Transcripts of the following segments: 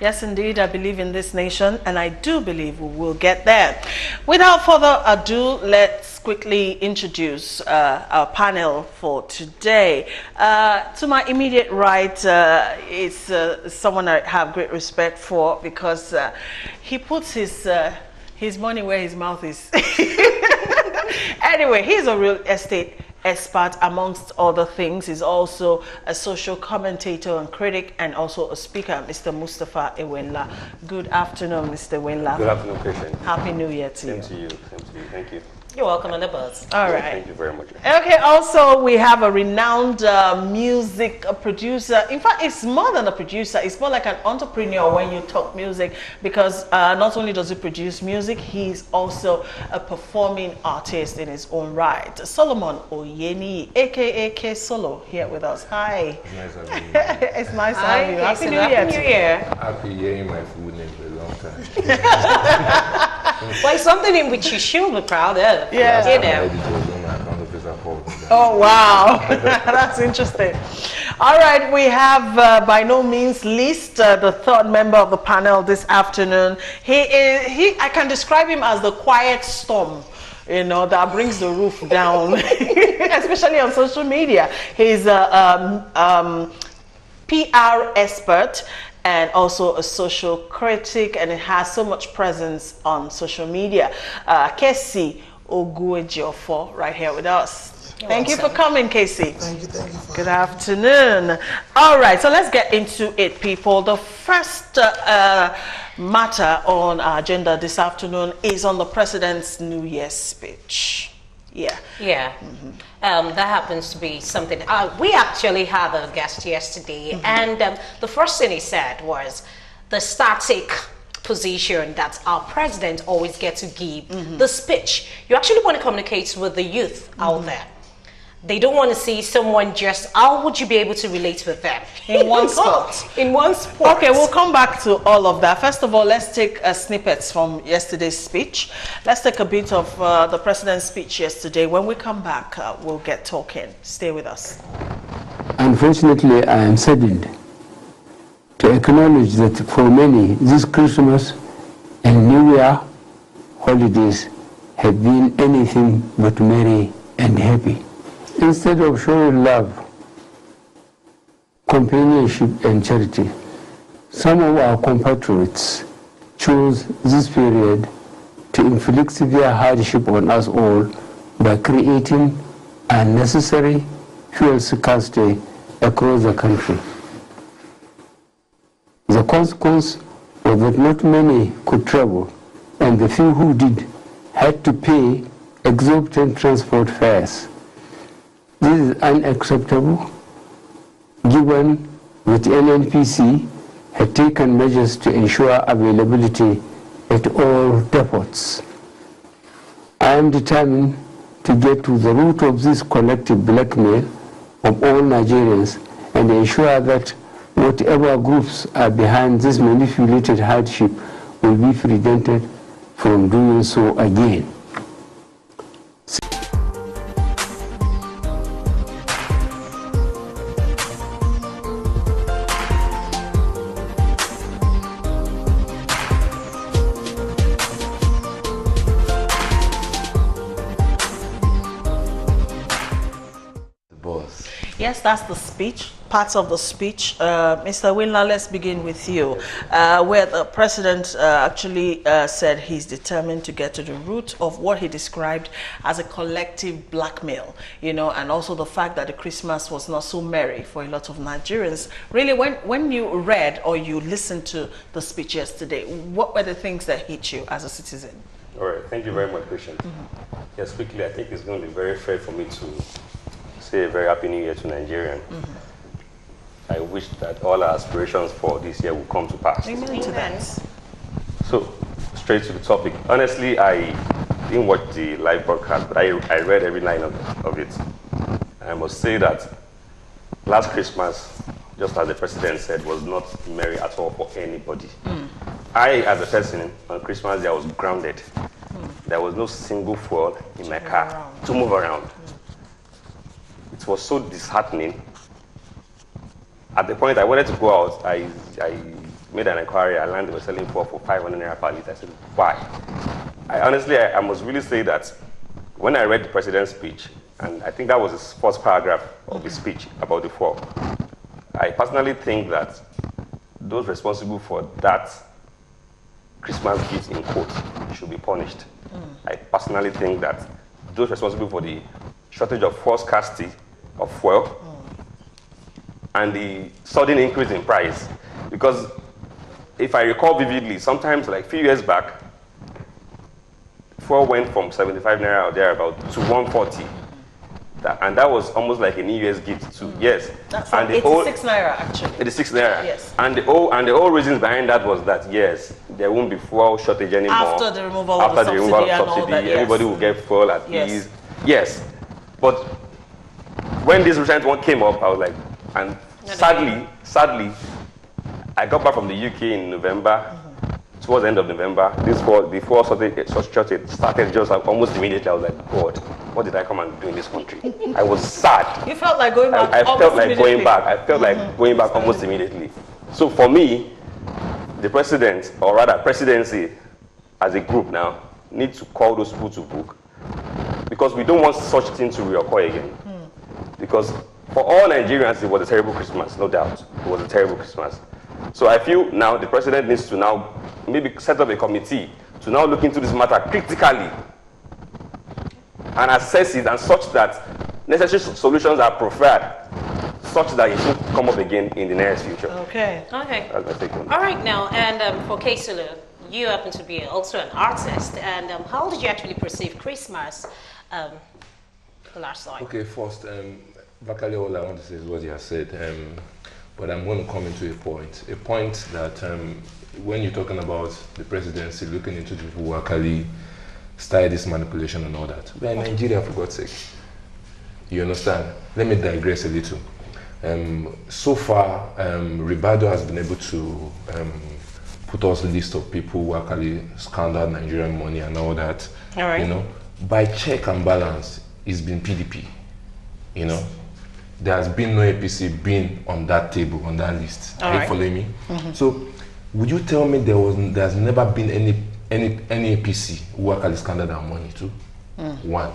Yes, indeed, I believe in this nation, and I do believe we will get there. Without further ado, let's quickly introduce our panel for today. To my immediate right is someone I have great respect for because he puts his money where his mouth is. Anyway, he's a real estate expert amongst other things. He's also a social commentator and critic and also a speaker, Mr. Mustafa Ewenla. Good afternoon, Mr. Ewenla. Good afternoon, patient. Happy New Year to you. Same to you. Same to you. Thank you. You're welcome on the buzz. All right. Thank you very much. Okay, also we have a renowned music producer. In fact, it's more than a producer. It's more like an entrepreneur when you talk music because not only does he produce music, he's also a performing artist in his own right. Solomon Oyeni, aka K Solo, here with us. Hi. It's nice having you. It's nice to have you. Happy New Year. Happy New Year. Happy hearing my full name for a long time. Well, it's something in which you should be proud of. Yeah. You know. Oh, wow. That's interesting. All right, we have by no means least the third member of the panel this afternoon. I can describe him as the quiet storm, you know, that brings the roof down, especially on social media. He's a PR expert and also a social critic, and it has so much presence on social media. Casey Oguejiofo, right here with us. Thank you for coming, Casey. Thank you. Good afternoon. All right, so let's get into it, people. The first matter on our agenda this afternoon is on the President's New Year's speech. Yeah. That happens to be something. We actually had a guest yesterday, and the first thing he said was the static position that our president always gets to give the speech. You actually want to communicate with the youth out there. They don't want to see someone just, how would you be able to relate with them? In one spot. In one spot. Okay, we'll come back to all of that. First of all, let's take snippets from yesterday's speech. Let's take a bit of the president's speech yesterday. When we come back, we'll get talking. Stay with us. Unfortunately, I am saddened to acknowledge that for many, this Christmas and New Year holidays have been anything but merry and happy. Instead of showing love, companionship, and charity, some of our compatriots chose this period to inflict severe hardship on us all by creating unnecessary fuel scarcity across the country. The consequence was that not many could travel, and the few who did had to pay exorbitant transport fares. This is unacceptable, given that NNPC had taken measures to ensure availability at all depots. I am determined to get to the root of this collective blackmail of all Nigerians and ensure that whatever groups are behind this manipulated hardship will be prevented from doing so again. Yes, that's the speech, parts of the speech. Mr. Winla, let's begin with you, where the president actually said he's determined to get to the root of what he described as a collective blackmail, you know, and also the fact that the Christmas was not so merry for a lot of Nigerians. Really, when you read or you listened to the speech yesterday, what were the things that hit you as a citizen? All right. Thank you very much, patient. Yes, quickly, I think it's going to be very fair for me to say a very happy New Year to Nigerians. I wish that all our aspirations for this year will come to pass. Amen to that. So, straight to the topic. Honestly, I didn't watch the live broadcast, but I read every line of it. I must say that last Christmas, just as the president said, was not merry at all for anybody. I, as a person, on Christmas Day, I was grounded. There was no single fuel in my car to move around. It was so disheartening. at the point I wanted to go out, I made an inquiry. I learned they were selling fuel for 500 naira per litre. I said, why? I must really say that when I read the president's speech, and I think that was his first paragraph of his speech about the fuel, I personally think that those responsible for that Christmas gift in quotes should be punished. I personally think that those responsible for the shortage of fuel scarcity of fuel and the sudden increase in price, because if I recall vividly, sometimes like a few years back, fuel went from 75 naira or thereabout to 140. And that was almost like a New Year's gift too. Yes. That's and like 86 naira actually. 86 naira. Yes. And the whole reasons behind that was that yes, there won't be fuel shortage anymore. After the removal of the subsidy and all that, yes. Everybody will get fuel at ease. Yes. But when this recent one came up, I was like, and sadly, I got back from the UK in November. Towards the end of November, the fuel shortage started just almost immediately. I was like, God, what did I come and do in this country? I was sad. You felt like going back? I felt like going back. I felt like going back almost immediately. So for me, the president, or rather presidency, as a group now, need to call those people to book, because we don't want such things to reoccur again. Because for all Nigerians, it was a terrible Christmas, no doubt. It was a terrible Christmas. So I feel now the president needs to now maybe set up a committee to now look into this matter critically and assess it, and such that necessary solutions are preferred, such that it won't come up again in the nearest future. Okay. Okay. That's my take on it. All right now, and for Kesulu, you happen to be also an artist, and how did you actually perceive Christmas last night? Okay, first, Bakali, all I want to say is what you have said, but I'm going to come into a point that when you're talking about the presidency looking into the people who actually started this manipulation and all that, we're in Nigeria, for God's sake. You understand? Let me digress a little. So far, Ribado has been able to put us a list of people who actually squandered Nigerian money and all that. All right. You know, by check and balance, it's been PDP. You know, there has been no APC being on that table, on that list. Are you following me? So, would you tell me there's never been any APC who actually squandered our money too? One.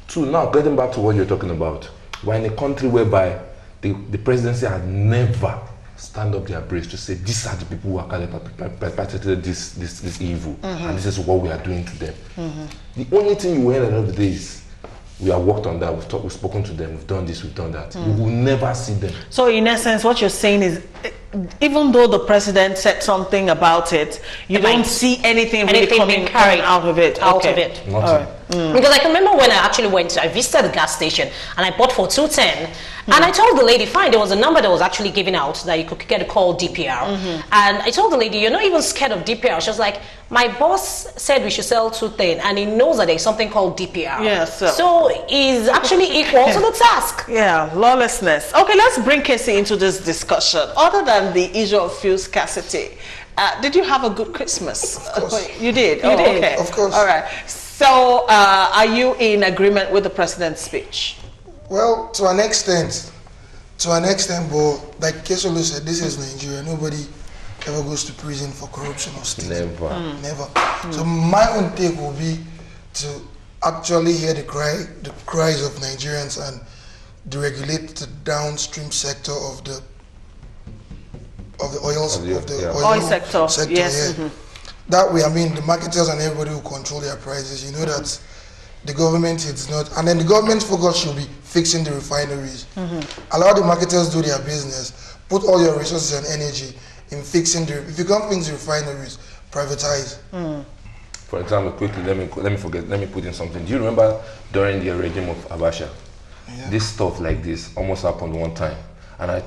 Two, now getting back to what you're talking about, we're in a country whereby the presidency had never stand up their brace to say these are the people who actually perpetrated this evil, and this is what we are doing to them. The only thing you hear at the end of the day is we have worked on that, we've spoken to them, we've done this, we've done that. We will never see them. So in essence, what you're saying is, even though the president said something about it, you don't see anything really coming out of it. Nothing. Right. Because I can remember when I visited the gas station and I bought for 210, and I told the lady, fine, there was a number that was actually given out that you could get a call DPR, and I told the lady, you're not even scared of DPR. She was like, my boss said we should sell 210, and he knows that there's something called DPR. Yes. So he's actually equal to the task. Yeah, lawlessness. Okay, let's bring Casey into this discussion. Other than the issue of fuel scarcity, did you have a good Christmas? Of course. You did? You did. Okay. Of course. All right. So, are you in agreement with the president's speech? Well, to an extent, but like Kesolo said, this is Nigeria. Nobody ever goes to prison for corruption or stealing. Never. So my own take will be to actually hear the cries of Nigerians and deregulate the downstream sector of the oil sector. Yes. Yeah. That way, I mean, the marketers and everybody will control their prices. You know that the government is not, and then the government's focus should be fixing the refineries. Allow the marketers do their business. Put all your resources and energy in fixing if you can't fix the refineries, privatize. For example, quickly, let me put in something. Do you remember during the regime of Abacha, this stuff like this almost happened one time, and I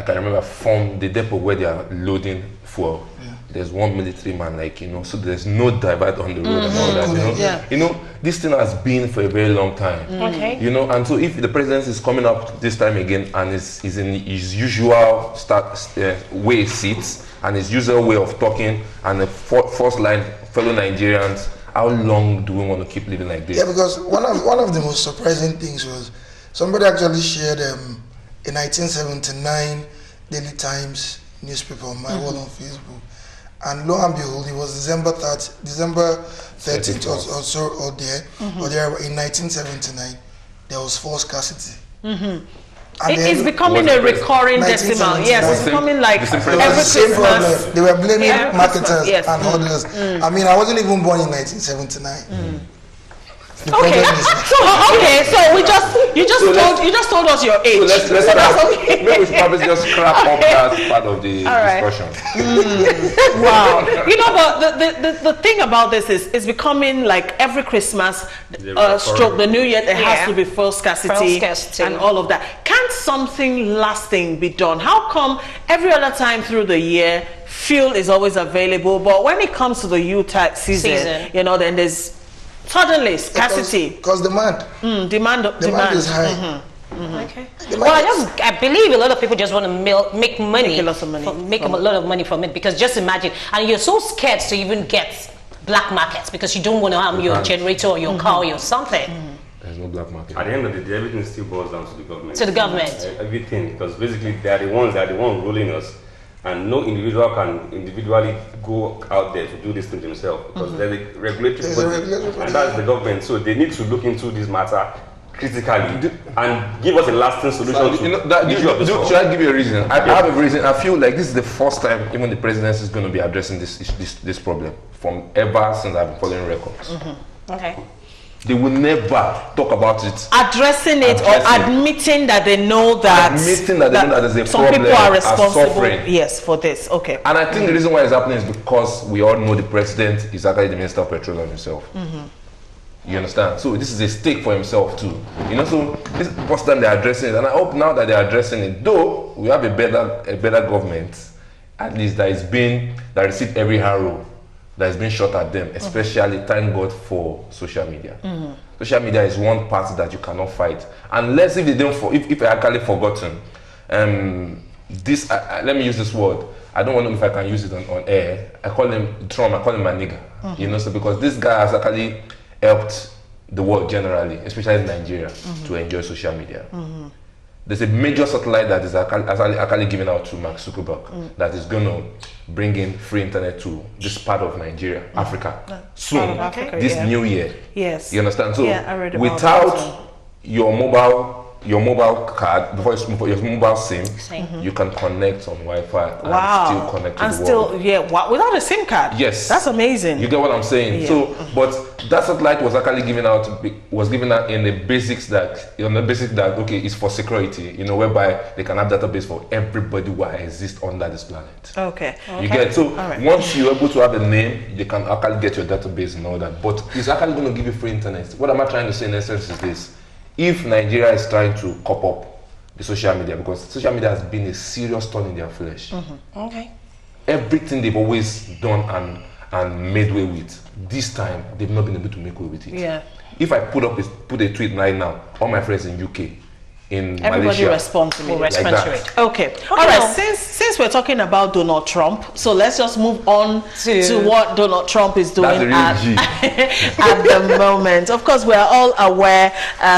can remember from the depot where they are loading fuel. There's one military man, so there's no divide on the road and all that, You know, this thing has been for a very long time. You know, and so if the president is coming up this time again and is in his usual way sits and his usual way of talking and the first line fellow Nigerians, how long do we want to keep living like this? Yeah, because one of the most surprising things was somebody actually shared in 1979 Daily Times newspaper on my wall on Facebook. And lo and behold, it was December 13th or there in 1979, there was false scarcity. It's becoming a recurring decimal. Yes, it's becoming like every Christmas. They were blaming marketers and others. I mean, I wasn't even born in 1979. Okay, so you just told us your age. So maybe we should probably just scrap up that part of the discussion. Wow. You know, but the thing about this is it's becoming like every Christmas, stroke the New Year, there has to be fuel scarcity and all of that. Can't something lasting be done? How come every other time through the year fuel is always available, but when it comes to the U-tax season, you know, then there's suddenly scarcity because demand is high. Okay. Well, I believe a lot of people just want to make money, make a lot of money from it, because just imagine, and you're so scared to even get black markets because you don't want to harm your generator or your car or something. There's no black market. At the end of the day, everything still boils down to the government. To the government. Everything, because basically they are the ones ruling us. And no individual can individually go out there to do this thing themselves, because there's a regulatory body, and that's the government. So they need to look into this matter critically and give us a lasting solution to the issue of this. Should I give you a reason? I have a reason. I feel like this is the first time even the presidency is going to be addressing this problem from ever since I've been following records. Okay. They will never talk about it. Addressing it or admitting that they know that, there's a some problem, people are responsible suffering. For this. Okay. And I think the reason why it's happening is because we all know the president is actually the Minister of Petrol himself. You understand? So this is a stake for himself too. You know, so this is the first time they're addressing it, and I hope now that they're addressing it, though we have a better government, at least that received every arrow that has been shot at them, especially thank God for social media. Social media is one part that you cannot fight unless if they don't if I actually forgotten this let me use this word, I don't know if I can use it on air. I call him Trump, I call him my nigga. You know, so because this guy has actually helped the world generally, especially Nigeria, to enjoy social media. There's a major satellite that is actually given out to Mark Zuckerberg that is going to bring in free internet to this part of Nigeria, Africa, soon, this new year. Yes. You understand? So I read about without your mobile card, before your mobile SIM, you can connect on Wi-Fi and still connect to the world. Without a SIM card. Yes. That's amazing. You get what I'm saying? So, but that satellite was actually given out in the basics that, okay, it's for security, you know, whereby they can have database for everybody who exists on this planet. Okay. You get, so once you're able to have a name, they can actually get your database and all that, but it's actually going to give you free internet. What am I trying to say in essence is this: if Nigeria is trying to cop up the social media, because social media has been a serious thorn in their flesh. Everything they've always done and made way with, this time they've not been able to make way with it. If I put a tweet right now, all my friends in UK, in everybody Malaysia, respond to me like that. Okay. All right. Since we're talking about Donald Trump, so let's just move on to what Donald Trump is doing at the moment. Of course, we are all aware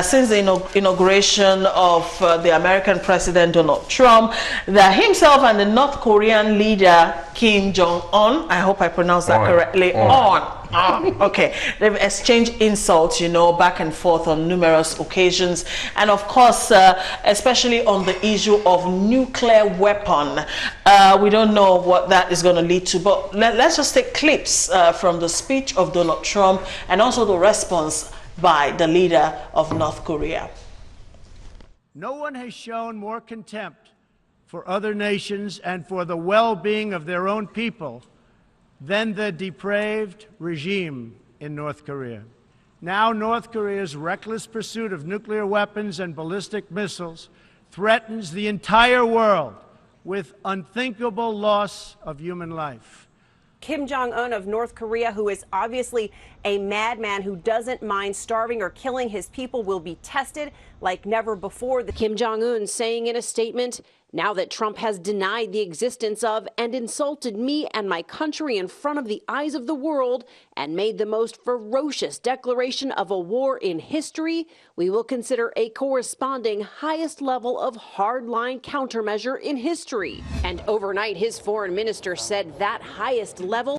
since the inauguration of the American president Donald Trump, that himself and the North Korean leader Kim Jong-un, I hope I pronounced that correctly, okay, they've exchanged insults, you know, back and forth on numerous occasions, and of course, especially on the issue of nuclear weapon. We don't know what that is going to lead to, but let's just take clips from the speech of Donald Trump and also the response by the leader of North Korea. No one has shown more contempt for other nations and for the well-being of their own people than the depraved regime in North Korea. Now, North Korea's reckless pursuit of nuclear weapons and ballistic missiles threatens the entire world with unthinkable loss of human life. Kim Jong-un of North Korea, who is obviously a madman who doesn't mind starving or killing his people, will be tested like never before. Kim Jong-un saying in a statement, Now that Trump has denied the existence of and insulted me and my country in front of the eyes of the world and made the most ferocious declaration of a war in history, we will consider a corresponding highest level of hardline countermeasure in history. And overnight, his foreign minister said that highest level